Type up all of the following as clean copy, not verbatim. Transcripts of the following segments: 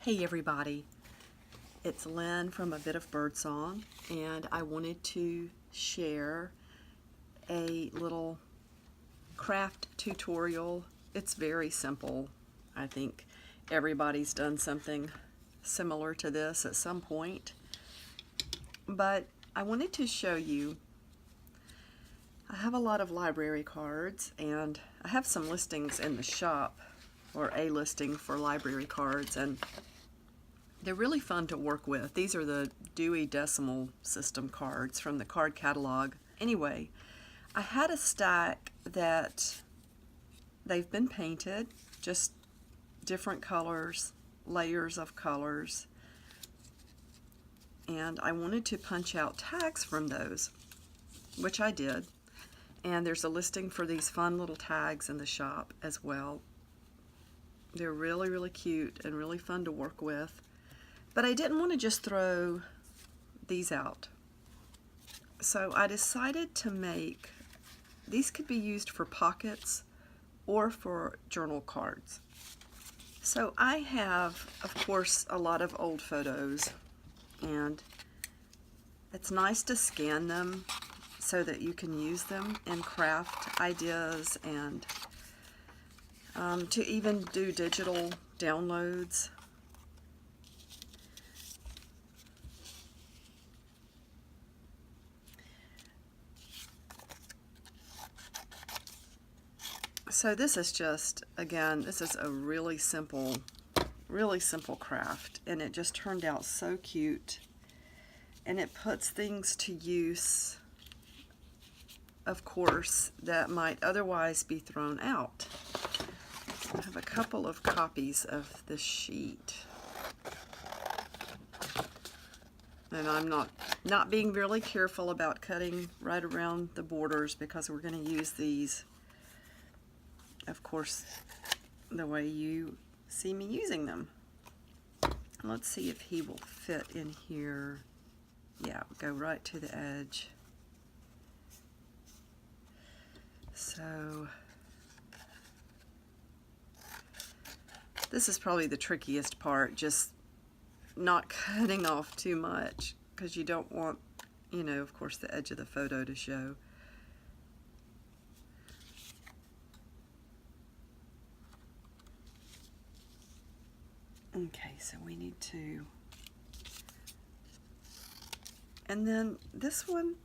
Hey everybody, it's Lynn from A Bit of Birdsong, and I wanted to share a little craft tutorial. It's very simple. I think everybody's done something similar to this at some point, but I wanted to show you. I have a lot of library cards, and I have some listings in the shop, or a listing for library cards, and they're really fun to work with. These are the Dewey Decimal System cards from the card catalog. Anyway, I had a stack that they've been painted, just different colors, layers of colors, and I wanted to punch out tags from those, which I did. And there's a listing for these fun little tags in the shop as well. They're really, really cute and really fun to work with. But I didn't want to just throw these out. So I decided to make, these could be used for pockets or for journal cards. So I have, of course, a lot of old photos, and it's nice to scan them so that you can use them in craft ideas and to even do digital downloads. So this is just, again, this is a really simple craft, and it just turned out so cute, and it puts things to use, of course, that might otherwise be thrown out. I have a couple of copies of this sheet, and I'm not being really careful about cutting right around the borders because we're going to use these, of course, the way you see me using them. Let's see if he will fit in here. Yeah, go right to the edge. So this is probably the trickiest part, just not cutting off too much, because you don't want, you know, of course, the edge of the photo to show. Okay, so we need to, and then this one,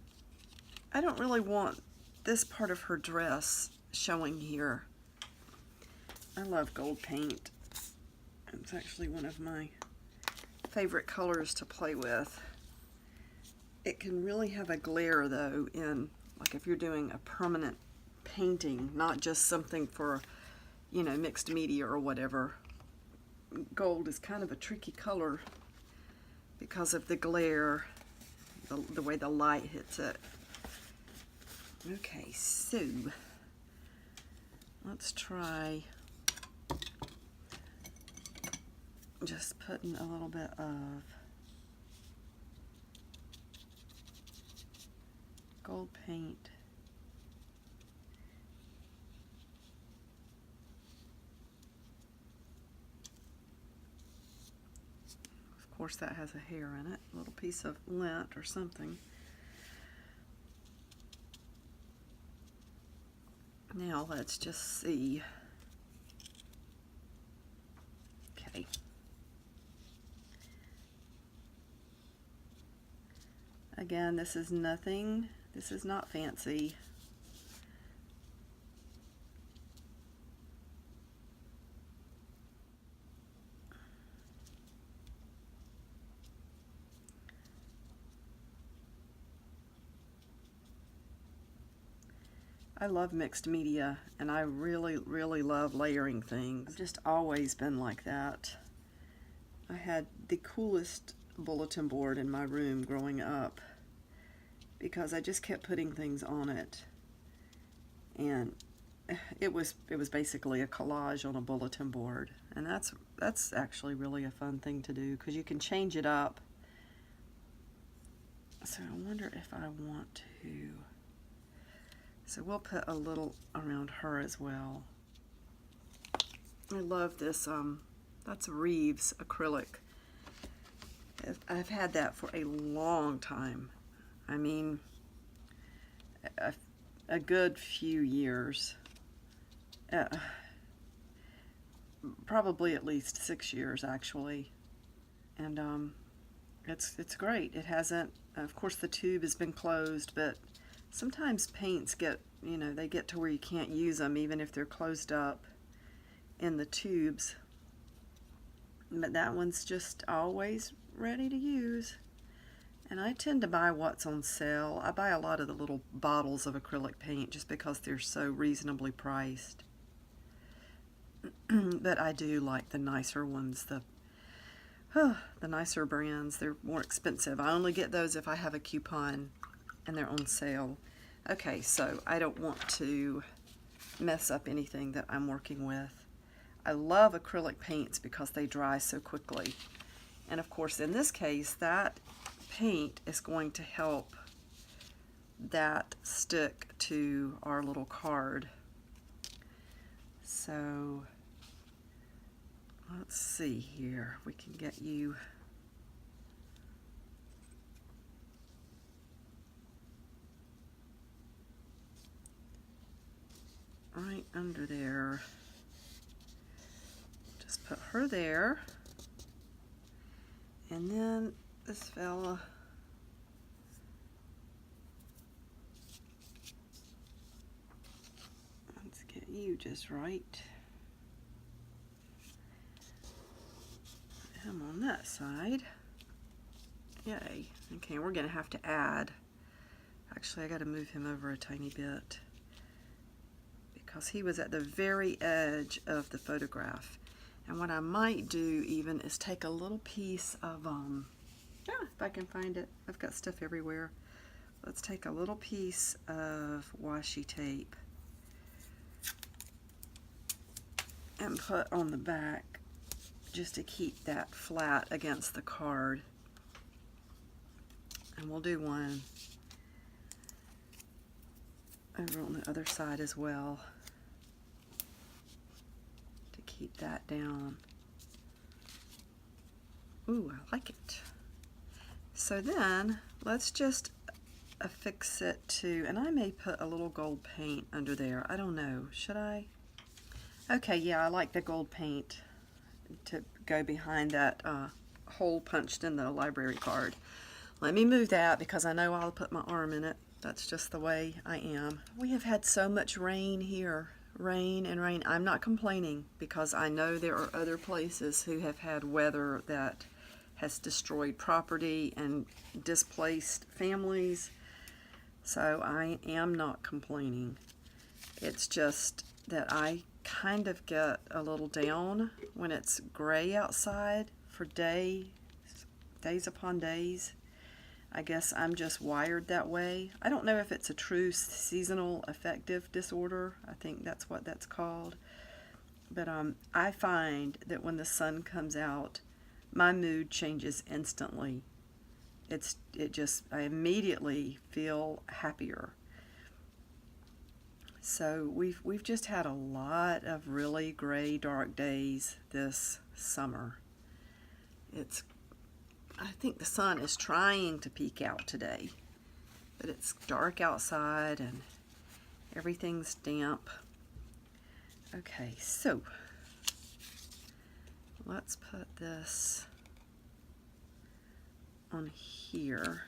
I don't really want this part of her dress showing here. I love gold paint. It's actually one of my favorite colors to play with. It can really have a glare though in, like if you're doing a permanent painting, not just something for, you know, mixed media or whatever. Gold is kind of a tricky color because of the glare, the way the light hits it. Okay, so let's try just putting a little bit of gold paint . Of course, that has a hair in it, a little piece of lint or something. Now let's just see. Okay. Again, this is nothing, this is not fancy. I love mixed media, and I really, really love layering things. I've just always been like that. I had the coolest bulletin board in my room growing up because I just kept putting things on it, and it was basically a collage on a bulletin board, and that's actually really a fun thing to do because you can change it up. So I wonder if I want to. So we'll put a little around her as well. I love this That's Reeves acrylic. I've had that for a long time. I mean, a good few years. Probably at least 6 years, actually. And it's great. It hasn't, of course the tube has been closed, but sometimes paints get, they get to where you can't use them even if they're closed up in the tubes. But that one's just always ready to use. And I tend to buy what's on sale. I buy a lot of the little bottles of acrylic paint just because they're so reasonably priced. But I do like the nicer ones, the nicer brands. They're more expensive. I only get those if I have a coupon and they're on sale. Okay, so I don't want to mess up anything that I'm working with. I love acrylic paints because they dry so quickly. And of course, in this case, that paint is going to help that stick to our little card. So let's see here. We can get you right under there. Just put her there. And then this fella, let's get you just right. Put him on that side. Yay. Okay, we're gonna have to add. Actually, I gotta move him over a tiny bit because he was at the very edge of the photograph. And what I might do even is take a little piece of, if I can find it, I've got stuff everywhere. Let's take a little piece of washi tape and put on the back just to keep that flat against the card. And we'll do one over on the other side as well. Keep that down. Ooh, I like it. So then let's just affix it to, and I may put a little gold paint under there. I don't know, should I? Okay, yeah, I like the gold paint to go behind that hole punched in the library card. Let me move that because I know I'll put my arm in it. That's just the way I am. We have had so much rain here. Rain and rain. I'm not complaining because I know there are other places who have had weather that has destroyed property and displaced families. So I am not complaining. It's just that I kind of get a little down when it's gray outside for days upon days. I guess I'm just wired that way. I don't know if it's a true seasonal affective disorder. I think that's what that's called. But I find that when the sun comes out, my mood changes instantly. I immediately feel happier. So we've just had a lot of really gray, dark days this summer. I think the sun is trying to peek out today, but it's dark outside and everything's damp. Okay, so let's put this on here.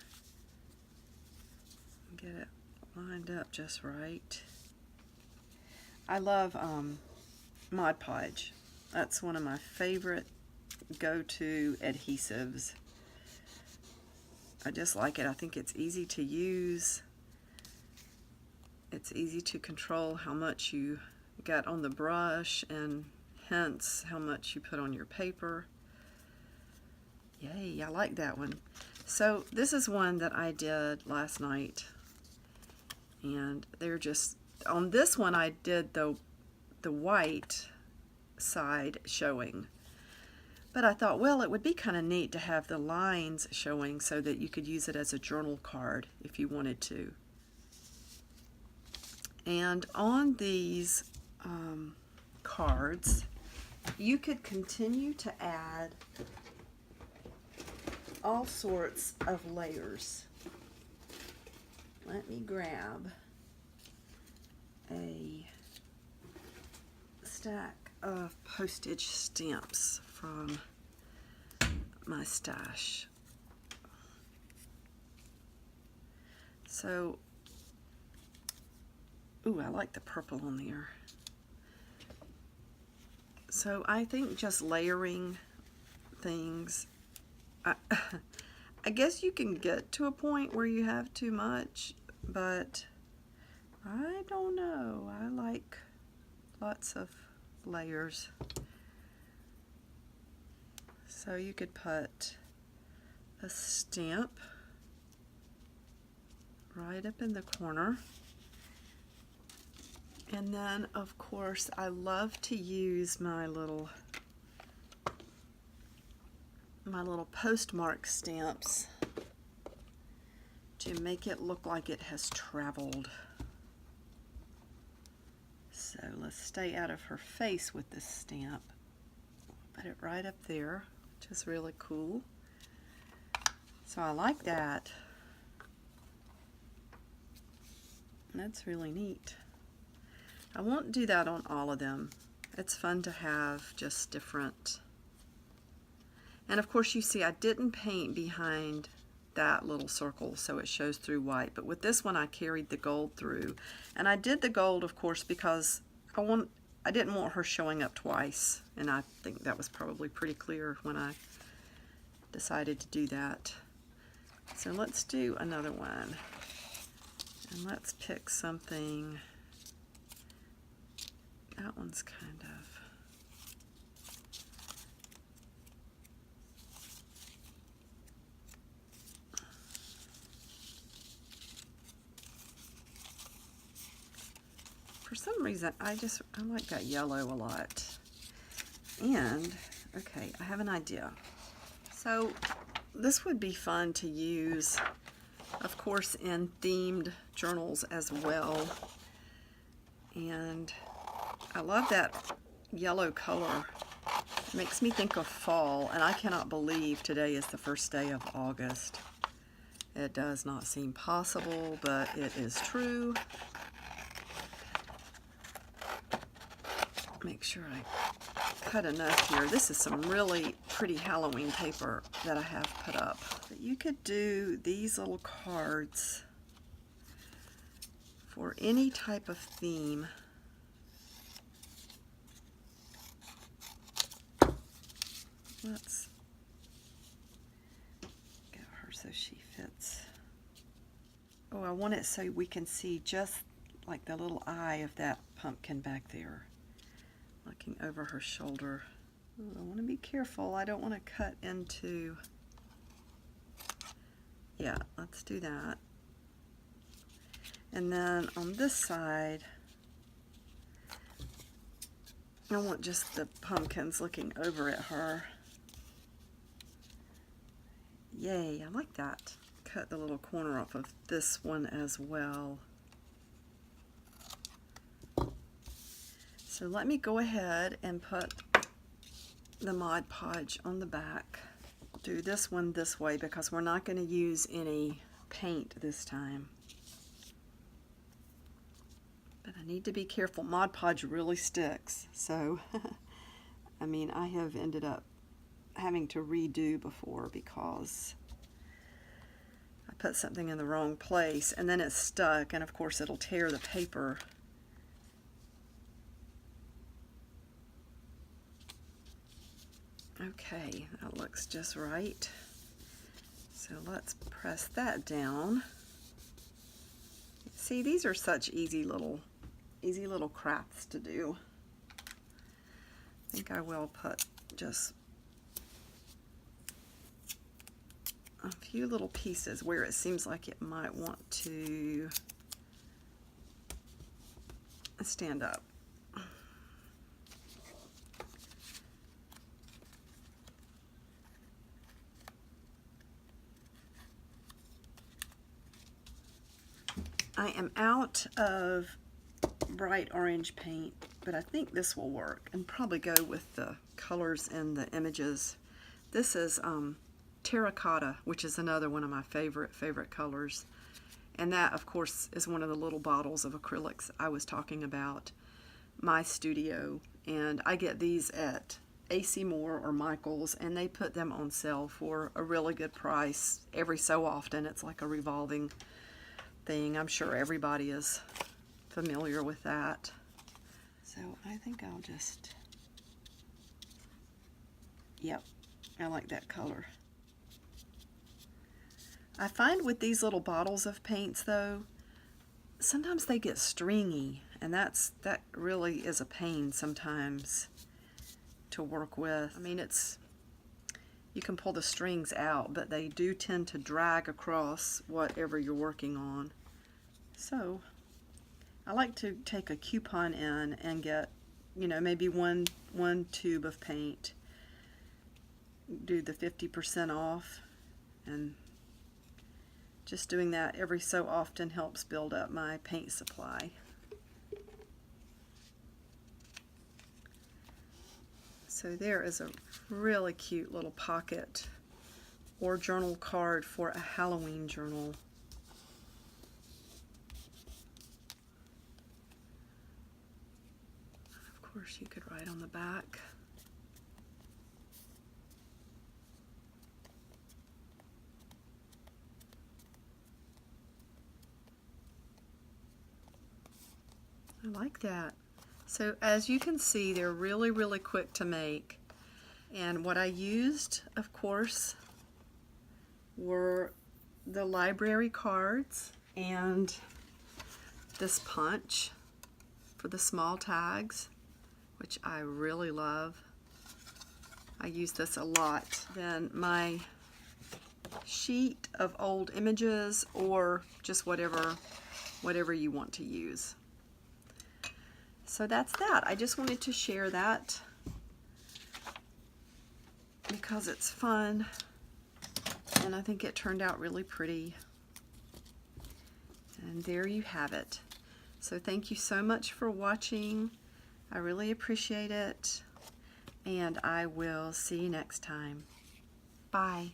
Get it lined up just right. I love Mod-Podge. That's one of my favorite go-to adhesives. I just like it. I think it's easy to use. It's easy to control how much you got on the brush and hence how much you put on your paper. Yay, I like that one. So this is one that I did last night. And they're just, on this one I did the white side showing. But I thought, well, it would be kind of neat to have the lines showing so that you could use it as a journal card if you wanted to. And on these cards, you could continue to add all sorts of layers. Let me grab a stack of postage stamps from my stash. So, ooh, I like the purple on there. So I think just layering things, I guess you can get to a point where you have too much, but I don't know. I like lots of layers. So you could put a stamp right up in the corner. And then, of course, I love to use my little postmark stamps to make it look like it has traveled. So let's stay out of her face with this stamp. Put it right up there, which is really cool. So I like that. That's really neat. I won't do that on all of them. It's fun to have just different. And of course you see I didn't paint behind that little circle so it shows through white, but with this one I carried the gold through. And I did the gold, of course, because I didn't want her showing up twice, and I think that was probably pretty clear when I decided to do that. So let's do another one. And let's pick something. That one's kind of, for some reason I like that yellow a lot. And okay, I have an idea. So this would be fun to use, of course, in themed journals as well. And I love that yellow color. It makes me think of fall, and I cannot believe today is the first day of August. It does not seem possible, but it is true. Make sure I cut enough here. This is some really pretty Halloween paper that I have put up. But you could do these little cards for any type of theme. Let's get her so she fits. Oh, I want it so we can see just like the little eye of that pumpkin back there, looking over her shoulder. Oh, I want to be careful. I don't want to cut into... Yeah, let's do that. And then on this side, I want just the pumpkins looking over at her. Yay, I like that. Cut the little corner off of this one as well. So let me go ahead and put the Mod Podge on the back. Do this one this way because we're not going to use any paint this time. But I need to be careful. Mod Podge really sticks. So, I mean, I have ended up having to redo before because I put something in the wrong place and then it's stuck, and of course it'll tear the paper. Okay, that looks just right. So let's press that down. See, these are such easy little crafts to do. I think I will put just a few little pieces where it seems like it might want to stand up. I am out of bright orange paint, but I think this will work and probably go with the colors in the images. This is terracotta, which is another one of my favorite colors. And that, of course, is one of the little bottles of acrylics I was talking about. My Studio, and I get these at AC Moore or Michael's, and they put them on sale for a really good price every so often. It's like a revolving thing. I'm sure everybody is familiar with that. So I think I'll just, yep, I like that color. I find with these little bottles of paints though, sometimes they get stringy, and that really is a pain sometimes to work with. I mean, you can pull the strings out, but they do tend to drag across whatever you're working on. So I like to take a coupon in and get, you know, maybe one tube of paint, do the 50% off, and just doing that every so often helps build up my paint supply. So there is a really cute little pocket or journal card for a Halloween journal. Of course, you could write on the back. I like that. So as you can see, they're really quick to make. And what I used, of course, were the library cards and this punch for the small tags, which I really love. I use this a lot. Then my sheet of old images, or just whatever you want to use. So that's that. I just wanted to share that because it's fun, and I think it turned out really pretty. And there you have it. So thank you so much for watching. I really appreciate it, and I will see you next time. Bye.